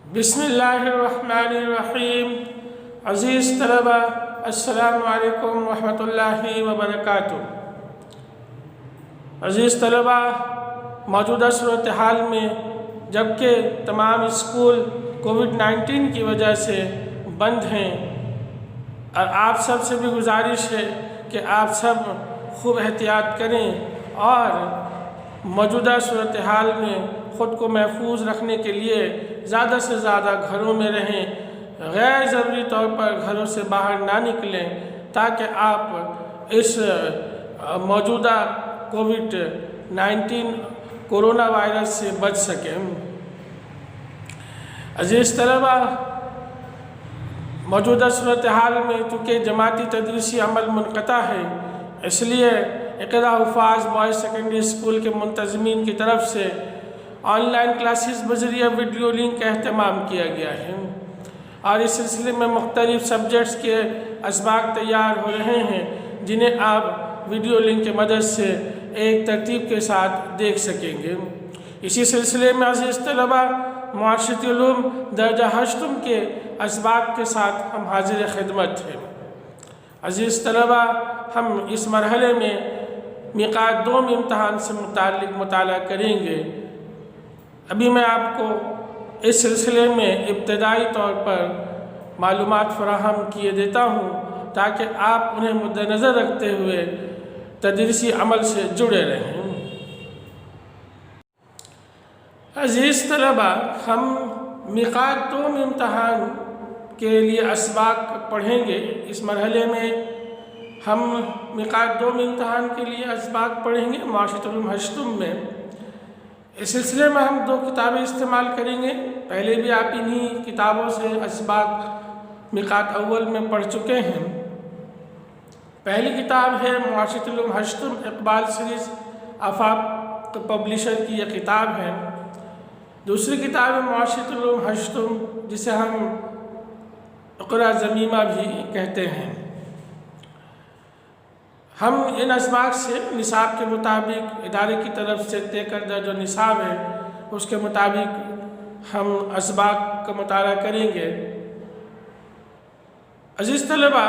بسم اللہ الرحمن الرحیم۔ عزیز طلبہ، السلام علیکم ورحمۃ اللہ وبرکاتہ۔ عزیز طلبہ، موجودہ صورتحال میں جبکہ تمام اسکول کووڈ-19 کی وجہ سے بند ہیں اور آپ سب سے بھی گزارش ہے کہ آپ سب خوب احتیاط کریں اور موجودہ صورتحال میں خود کو محفوظ رکھنے کے لیے زیادہ سے زیادہ گھروں میں رہیں، غیر ضروری طور پر گھروں سے باہر نہ نکلیں تاکہ آپ اس موجودہ کووڈ-19 کورونا وائرس سے بچ سکیں۔ عزیز طلبہ، موجودہ صورتحال میں چونکہ جماعتی تدریسی عمل منقطع ہے، اس لیے Iqra Huffaz boys secondary school کے منتظمین کی طرف سے آن لائن کلاسز بذریعہ ویڈیو لنک کا اہتمام کیا گیا ہے اور اس سلسلے میں مختلف سبجیکٹس کے اسباق تیار ہو رہے ہیں جنہیں آپ ویڈیو لنک کی مدد سے ایک ترتیب کے ساتھ دیکھ سکیں گے۔ اسی سلسلے میں عزیز طلبہ، معاشرتی علوم درجہ ہشتم کے اسباق کے ساتھ ہم حاضر خدمت ہیں۔ عزیز طلبہ، ہم اس مرحلے میں میقات دوم امتحان سے متعلق مطالعہ کریں گے۔ ابھی میں آپ کو اس سلسلے میں ابتدائی طور پر معلومات فراہم کیے دیتا ہوں تاکہ آپ انہیں مد نظر رکھتے ہوئے تدریسی عمل سے جڑے رہیں۔ عزیز طلبہ، ہم میقات دوم امتحان کے لیے اسباق پڑھیں گے۔ اس مرحلے میں ہم میقات دوم امتحان کے لیے اسباق پڑھیں گے معاشرتی علوم ہشتم میں۔ اس سلسلے میں ہم 2 کتابیں استعمال کریں گے۔ پہلے بھی آپ انہی کتابوں سے اسباق میقات اول میں پڑھ چکے ہیں۔ پہلی کتاب ہے معاشرتی علوم ہشتم، اقبال سیریز آفاق پبلشر کی یہ کتاب ہے۔ دوسری کتاب ہے معاشرتی علوم ہشتم، جسے ہم اقرا ضمیمہ بھی کہتے ہیں۔ ہم ان اسباق سے نصاب کے مطابق ادارے کی طرف سے طے کردہ جو نصاب ہے اس کے مطابق ہم اسباق کا مطالعہ کریں گے۔ عزیز طلبہ،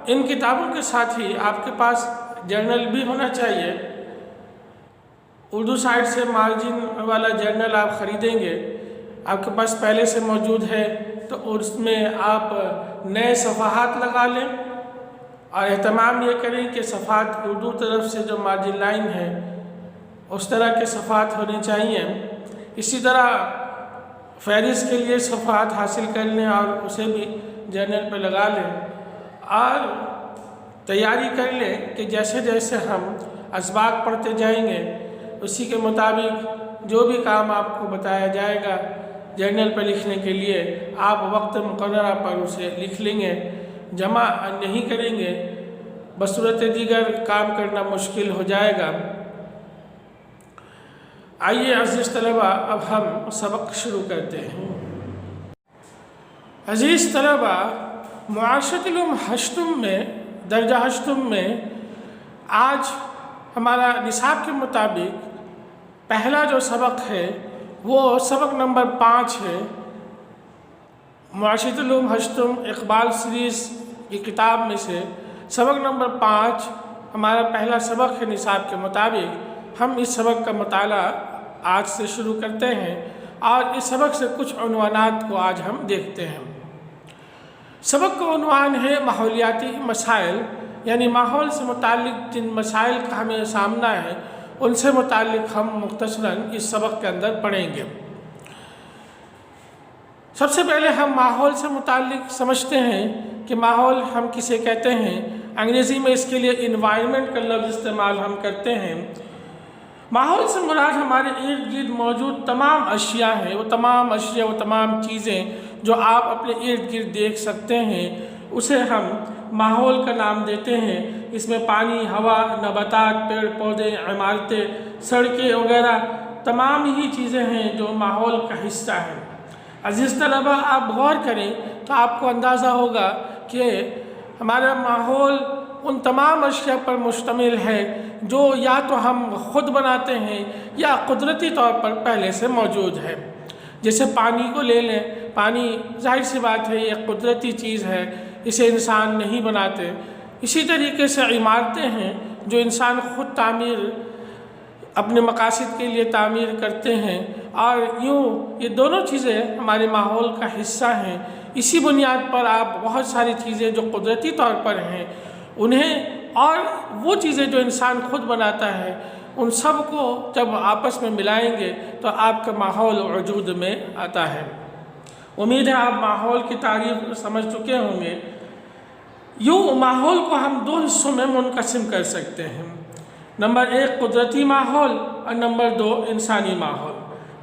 ان کتابوں کے ساتھ ہی آپ کے پاس جرنل بھی ہونا چاہیے۔ اردو سائٹ سے مارجن والا جرنل آپ خریدیں گے، آپ کے پاس پہلے سے موجود ہے تو اس میں آپ نئے صفحات لگا لیں اور اہتمام یہ کریں کہ صفحات اردو طرف سے جو مارجن لائن ہے اس طرح کے صفحات ہونے چاہیے۔ اسی طرح فہرست کے لیے صفحات حاصل کر لیں اور اسے بھی جرنل پہ لگا لیں اور تیاری کر لیں کہ جیسے جیسے ہم اسباق پڑھتے جائیں گے اسی کے مطابق جو بھی کام آپ کو بتایا جائے گا جرنل پہ لکھنے کے لیے آپ وقت مقررہ پر اسے لکھ لیں گے۔ جمع نہیں کریں گے بصورت دیگر کام کرنا مشکل ہو جائے گا۔ آئیے عزیز طلبہ، اب ہم سبق شروع کرتے ہیں۔ عزیز طلبہ، معاشرتی علوم ہشتم میں درجہ ہشتم میں آج ہمارا نصاب کے مطابق پہلا جو سبق ہے وہ سبق نمبر 5 ہے۔ معاشرتی علوم ہشتم اقبال سیریز کی کتاب میں سے سبق نمبر 5 ہمارا پہلا سبق ہے نصاب کے مطابق۔ ہم اس سبق کا مطالعہ آج سے شروع کرتے ہیں اور اس سبق سے کچھ عنوانات کو آج ہم دیکھتے ہیں۔ سبق کا عنوان ہے ماحولیاتی مسائل، یعنی ماحول سے متعلق جن مسائل کا ہمیں سامنا ہے ان سے متعلق ہم مختصراً اس سبق کے اندر پڑھیں گے۔ سب سے پہلے ہم ماحول سے متعلق سمجھتے ہیں کہ ماحول ہم کسے کہتے ہیں۔ انگریزی میں اس کے لیے انوائرمنٹ کا لفظ استعمال ہم کرتے ہیں۔ ماحول سے مراد ہمارے ارد گرد موجود تمام اشیاء ہیں، وہ تمام اشیاء، وہ تمام چیزیں جو آپ اپنے ارد گرد دیکھ سکتے ہیں اسے ہم ماحول کا نام دیتے ہیں۔ اس میں پانی، ہوا، نباتات، پیڑ پودے، عمارتیں، سڑکیں وغیرہ تمام ہی چیزیں ہیں جو ماحول کا حصہ ہیں۔ عزیز طلبہ، آپ غور کریں تو آپ کو اندازہ ہوگا کہ ہمارا ماحول ان تمام اشیاء پر مشتمل ہے جو یا تو ہم خود بناتے ہیں یا قدرتی طور پر پہلے سے موجود ہے۔ جیسے پانی کو لے لیں، پانی ظاہر سی بات ہے یہ قدرتی چیز ہے، اسے انسان نہیں بناتے۔ اسی طریقے سے عمارتیں ہیں جو انسان خود تعمیر اپنے مقاصد کے لیے تعمیر کرتے ہیں، اور یوں یہ دونوں چیزیں ہمارے ماحول کا حصہ ہیں۔ اسی بنیاد پر آپ بہت ساری چیزیں جو قدرتی طور پر ہیں انہیں، اور وہ چیزیں جو انسان خود بناتا ہے، ان سب کو جب آپس میں ملائیں گے تو آپ کا ماحول وجود میں آتا ہے۔ امید ہے آپ ماحول کی تعریف سمجھ چکے ہوں گے۔ یوں ماحول کو ہم دو حصوں میں منقسم کر سکتے ہیں، نمبر 1 قدرتی ماحول اور نمبر 2 انسانی ماحول۔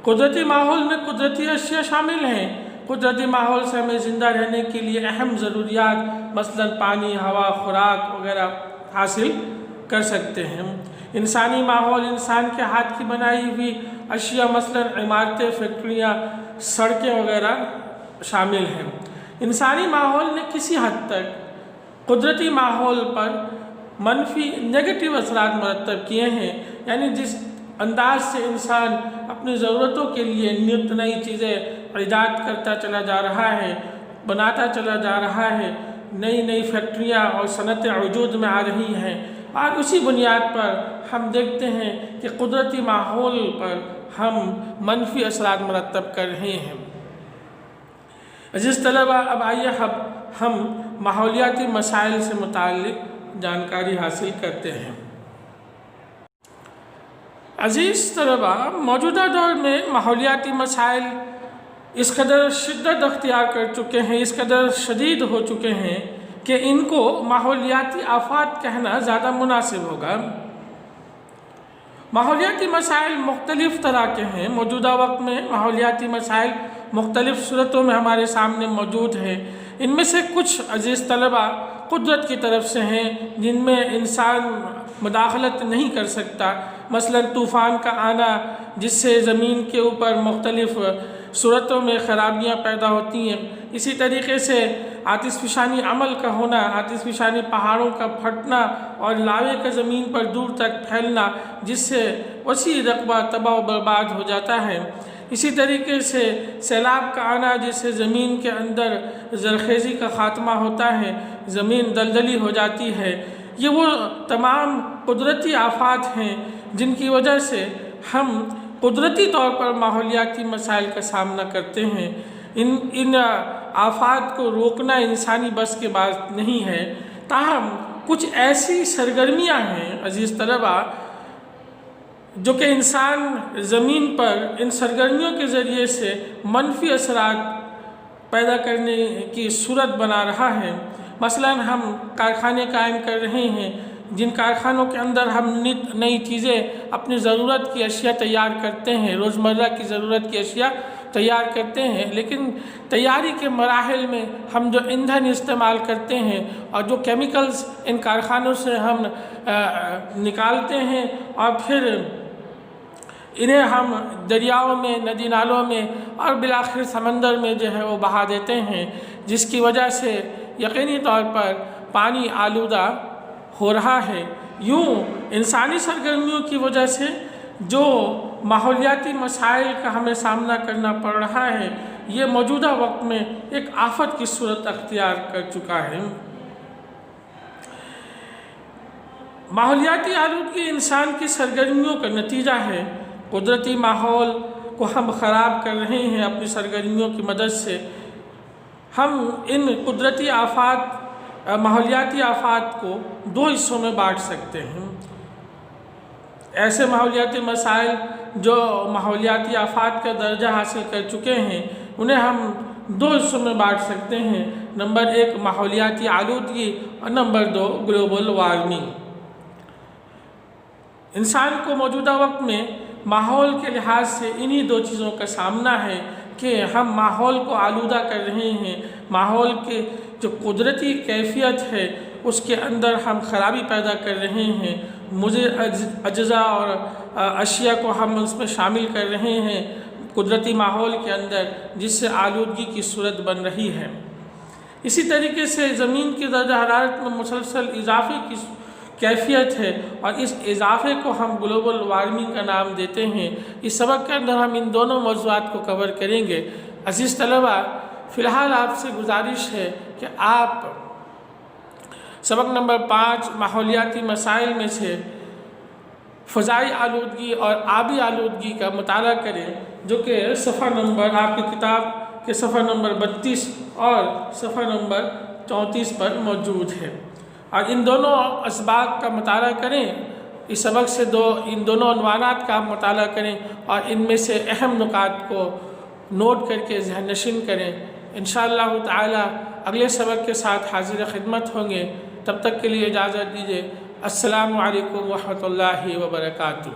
قدرتی ماحول میں قدرتی اشیاء شامل ہیں۔ قدرتی ماحول سے ہمیں زندہ رہنے کے لیے اہم ضروریات مثلا پانی، ہوا، خوراک وغیرہ حاصل کر سکتے ہیں۔ انسانی ماحول انسان کے ہاتھ کی بنائی ہوئی اشیاء مثلا عمارتیں، فیکٹریاں، سڑکیں وغیرہ شامل ہیں۔ انسانی ماحول نے کسی حد تک قدرتی ماحول پر منفی نیگیٹو اثرات مرتب کیے ہیں، یعنی جس انداز سے انسان اپنی ضرورتوں کے لیے نت نئی چیزیں ایجاد کرتا چلا جا رہا ہے، بناتا چلا جا رہا ہے، نئی نئی فیکٹریاں اور صنعتیں وجود میں آ رہی ہیں، اور اسی بنیاد پر ہم دیکھتے ہیں کہ قدرتی ماحول پر ہم منفی اثرات مرتب کر رہے ہیں۔ عزیز طلبہ، اب آئیے ہم ماحولیاتی مسائل سے متعلق جانکاری حاصل کرتے ہیں۔ عزیز طلبہ، موجودہ دور میں ماحولیاتی مسائل اس قدر شدت اختیار کر چکے ہیں، اس قدر شدید ہو چکے ہیں کہ ان کو ماحولیاتی آفات کہنا زیادہ مناسب ہوگا۔ ماحولیاتی مسائل مختلف طرح کے ہیں۔ موجودہ وقت میں ماحولیاتی مسائل مختلف صورتوں میں ہمارے سامنے موجود ہیں۔ ان میں سے کچھ عزیز طلبہ قدرت کی طرف سے ہیں جن میں انسان مداخلت نہیں کر سکتا، مثلا طوفان کا آنا جس سے زمین کے اوپر مختلف صورتوں میں خرابیاں پیدا ہوتی ہیں۔ اسی طریقے سے آتش فشانی عمل کا ہونا، آتش فشانی پہاڑوں کا پھٹنا اور لاوے کا زمین پر دور تک پھیلنا جس سے وسیع رقبہ تباہ و برباد ہو جاتا ہے۔ اسی طریقے سے سیلاب کا آنا جس سے زمین کے اندر زرخیزی کا خاتمہ ہوتا ہے، زمین دلدلی ہو جاتی ہے۔ یہ وہ تمام قدرتی آفات ہیں جن کی وجہ سے ہم قدرتی طور پر ماحولیاتی مسائل کا سامنا کرتے ہیں۔ ان آفات کو روکنا انسانی بس کے بات نہیں ہے، تاہم کچھ ایسی سرگرمیاں ہیں عزیز طلبہ جو کہ انسان زمین پر ان سرگرمیوں کے ذریعے سے منفی اثرات پیدا کرنے کی صورت بنا رہا ہے۔ مثلا ہم کارخانے قائم کر رہے ہیں جن کارخانوں کے اندر ہم نئی چیزیں اپنی ضرورت کی اشیاء تیار کرتے ہیں، روزمرہ کی ضرورت کی اشیاء تیار کرتے ہیں، لیکن تیاری کے مراحل میں ہم جو ایندھن استعمال کرتے ہیں اور جو کیمیکلز ان کارخانوں سے ہم نکالتے ہیں اور پھر انہیں ہم دریاؤں میں، ندی نالوں میں اور بالآخر سمندر میں جو ہے وہ بہا دیتے ہیں، جس کی وجہ سے یقینی طور پر پانی آلودہ ہو رہا ہے۔ یوں انسانی سرگرمیوں کی وجہ سے جو ماحولیاتی مسائل کا ہمیں سامنا کرنا پڑ رہا ہے یہ موجودہ وقت میں ایک آفت کی صورت اختیار کر چکا ہے۔ ماحولیاتی آلودگی انسان کی سرگرمیوں کا نتیجہ ہے۔ قدرتی ماحول کو ہم خراب کر رہے ہیں اپنی سرگرمیوں کی مدد سے۔ ہم ان قدرتی آفات، ماحولیاتی آفات کو دو حصوں میں بانٹ سکتے ہیں۔ ایسے ماحولیاتی مسائل جو ماحولیاتی آفات کا درجہ حاصل کر چکے ہیں انہیں ہم دو حصوں میں بانٹ سکتے ہیں، نمبر 1 ماحولیاتی آلودگی اور نمبر 2 گلوبل وارمنگ۔ انسان کو موجودہ وقت میں ماحول کے لحاظ سے انہی دو چیزوں کا سامنا ہے کہ ہم ماحول کو آلودہ کر رہے ہیں، ماحول کے جو قدرتی کیفیت ہے اس کے اندر ہم خرابی پیدا کر رہے ہیں، اجزاء اور اشیاء کو ہم اس میں شامل کر رہے ہیں قدرتی ماحول کے اندر، جس سے آلودگی کی صورت بن رہی ہے۔ اسی طریقے سے زمین کی درجہ حرارت میں مسلسل اضافے کیفیت ہے اور اس اضافے کو ہم گلوبل وارمنگ کا نام دیتے ہیں۔ اس سبق کے اندر ہم ان دونوں موضوعات کو کور کریں گے۔ عزیز طلبہ، فی الحال آپ سے گزارش ہے کہ آپ سبق نمبر 5 ماحولیاتی مسائل میں سے فضائی آلودگی اور آبی آلودگی کا مطالعہ کریں، جو کہ صفحہ نمبر آپ کی کتاب کے صفحہ نمبر 32 اور صفحہ نمبر 34 پر موجود ہے، اور ان دونوں اسباق کا مطالعہ کریں۔ اس سبق سے ان دونوں عنوانات کا مطالعہ کریں اور ان میں سے اہم نکات کو نوٹ کر کے ذہن نشین کریں۔ انشاءاللہ تعالی اگلے سبق کے ساتھ حاضر خدمت ہوں گے۔ تب تک کے لیے اجازت دیجیے۔ السلام علیکم ورحمۃ اللہ وبرکاتہ۔